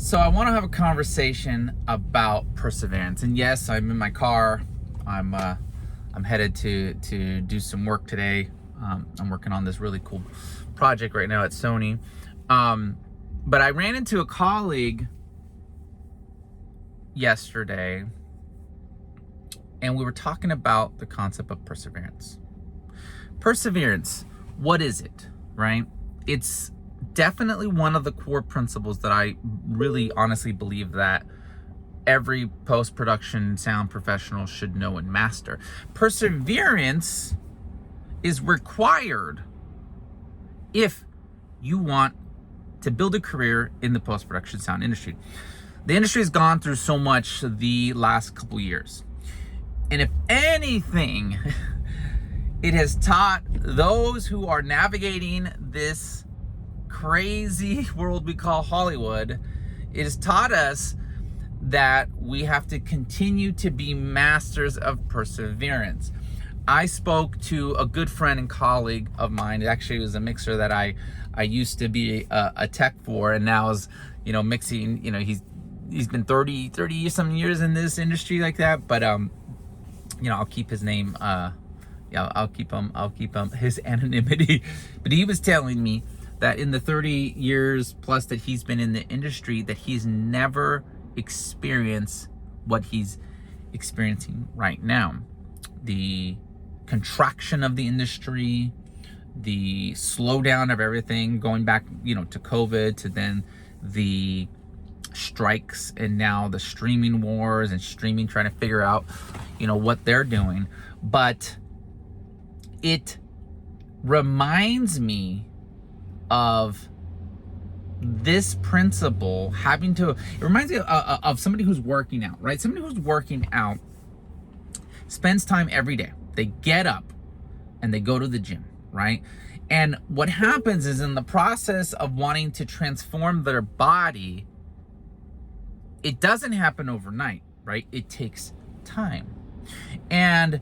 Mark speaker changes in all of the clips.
Speaker 1: So I want to have a conversation about perseverance. And yes, I'm in my car. I'm headed to do some work today. I'm working on this really cool project right now at Sony. But I ran into a colleague yesterday, and we were talking about the concept of perseverance. Perseverance, what is it, right? It's definitely one of the core principles that I really honestly believe that every post-production sound professional should know and master. Perseverance is required if you want to build a career in the post-production sound industry. The industry has gone through so much the last couple years. And if anything, it has taught those who are navigating this crazy world we call Hollywood, it has taught us that we have to continue to be masters of perseverance. I spoke to a good friend and colleague of mine. It actually was a mixer that I used to be a tech for, and now is, mixing, he's been 30 some years in this industry like that, but I'll keep his name, I'll keep him his anonymity. But he was telling me that in the 30 years plus that he's been in the industry, that he's never experienced what he's experiencing right now. The contraction of the industry, the slowdown of everything, going back, to COVID, to then the strikes, and now the streaming wars and streaming trying to figure out, what they're doing. But it reminds me of this principle it reminds me of somebody who's working out, right? Somebody who's working out spends time every day. They get up and they go to the gym, right? And what happens is, in the process of wanting to transform their body, it doesn't happen overnight, right? It takes time. And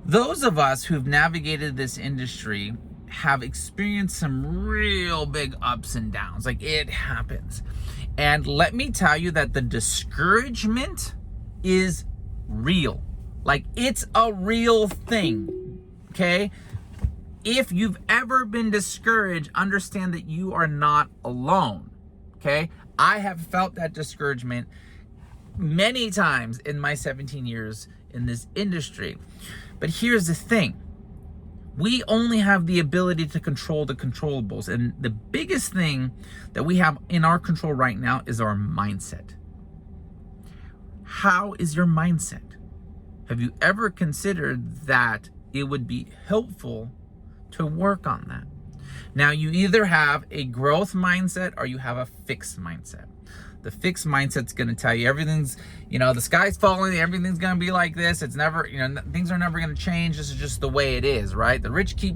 Speaker 1: those of us who've navigated this industry have experienced some real big ups and downs. Like, it happens. And let me tell you that the discouragement is real. Like, it's a real thing, okay? If you've ever been discouraged, understand that you are not alone, okay? I have felt that discouragement many times in my 17 years in this industry. But here's the thing. We only have the ability to control the controllables. And the biggest thing that we have in our control right now is our mindset. How is your mindset? Have you ever considered that it would be helpful to work on that? Now, you either have a growth mindset or you have a fixed mindset. The fixed mindset's going to tell you everything's, the sky's falling, everything's going to be like this. It's never, things are never going to change. This is just the way it is, right? The rich keep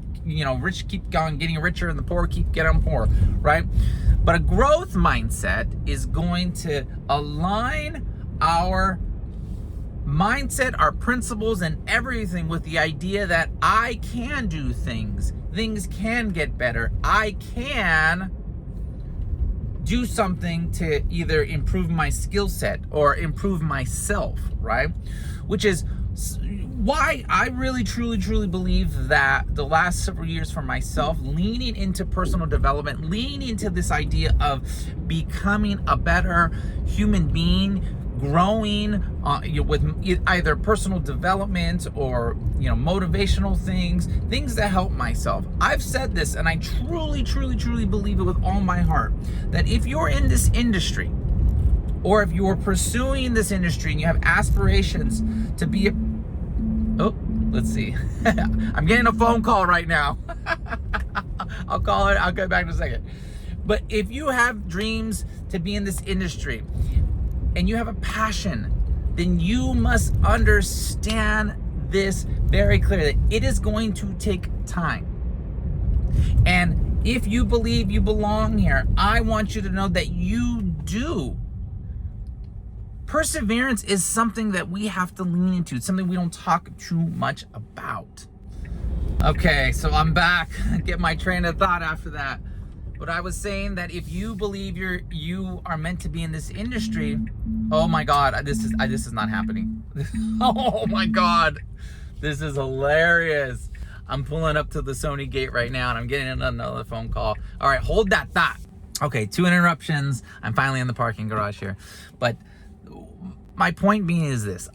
Speaker 1: going, getting richer, and the poor keep getting poor, right? But a growth mindset is going to align our mindset, our principles, and everything with the idea that I can do things. Things can get better. I can do something to either improve my skill set or improve myself, right? Which is why I really, truly, truly believe that the last several years for myself, leaning into personal development, leaning into this idea of becoming a better human being, growing with either personal development or motivational things that help myself. I've said this, and I truly, truly, truly believe it with all my heart, that if you're in this industry, or if you're pursuing this industry and you have aspirations to be let's see. I'm getting a phone call right now. I'll call it. I'll get back in a second. But if you have dreams to be in this industry and you have a passion, then you must understand this very clearly, that it is going to take time. And if you believe you belong here, I want you to know that you do. Perseverance is something that we have to lean into. It's something we don't talk too much about. Okay, so I'm back. Get my train of thought after that. But I was saying that if you believe you are meant to be in this industry, oh my God, this is not happening. Oh my God, this is hilarious. I'm pulling up to the Sony gate right now and I'm getting another phone call. All right, hold that thought. Okay, 2 interruptions. I'm finally in the parking garage here. But my point being is this.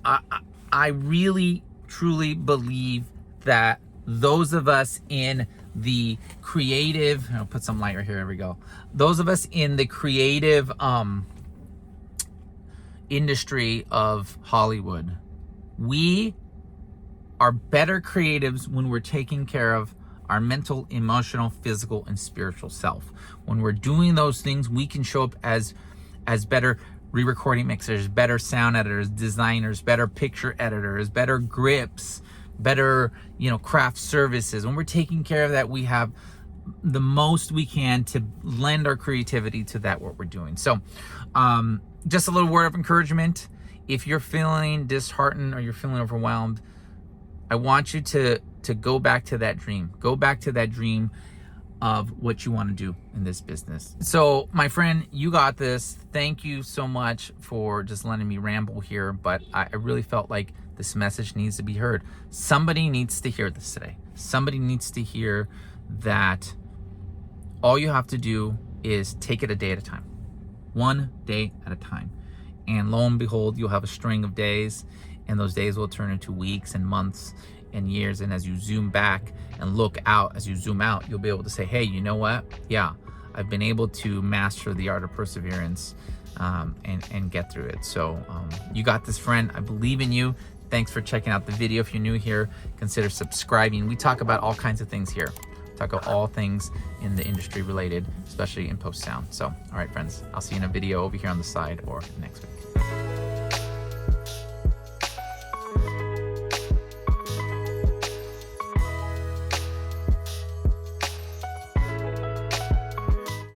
Speaker 1: I really, truly believe that those of us in the creative, I'll put some light right here, there we go. Those of us in the creative industry of Hollywood, we are better creatives when we're taking care of our mental, emotional, physical, and spiritual self. When we're doing those things, we can show up as better re-recording mixers, better sound editors, designers, better picture editors, better grips, better, craft services. When we're taking care of that, we have the most we can to lend our creativity to that, what we're doing. So just a little word of encouragement. If you're feeling disheartened or you're feeling overwhelmed, I want you to go back to that dream. Go back to that dream of what you want to do in this business. So my friend, you got this. Thank you so much for just letting me ramble here, but I really felt like this message needs to be heard. Somebody needs to hear this today. Somebody needs to hear that all you have to do is take it a day at a time. One day at a time. And lo and behold, you'll have a string of days, and those days will turn into weeks and months and years. And as you zoom back and look out, as you zoom out, you'll be able to say, hey, you know what? Yeah, I've been able to master the art of perseverance and get through it. So you got this, friend. I believe in you. Thanks for checking out the video. If you're new here, consider subscribing. We talk about all kinds of things here. Talk about all things in the industry related, especially in post sound. So, all right, friends, I'll see you in a video over here on the side or next week.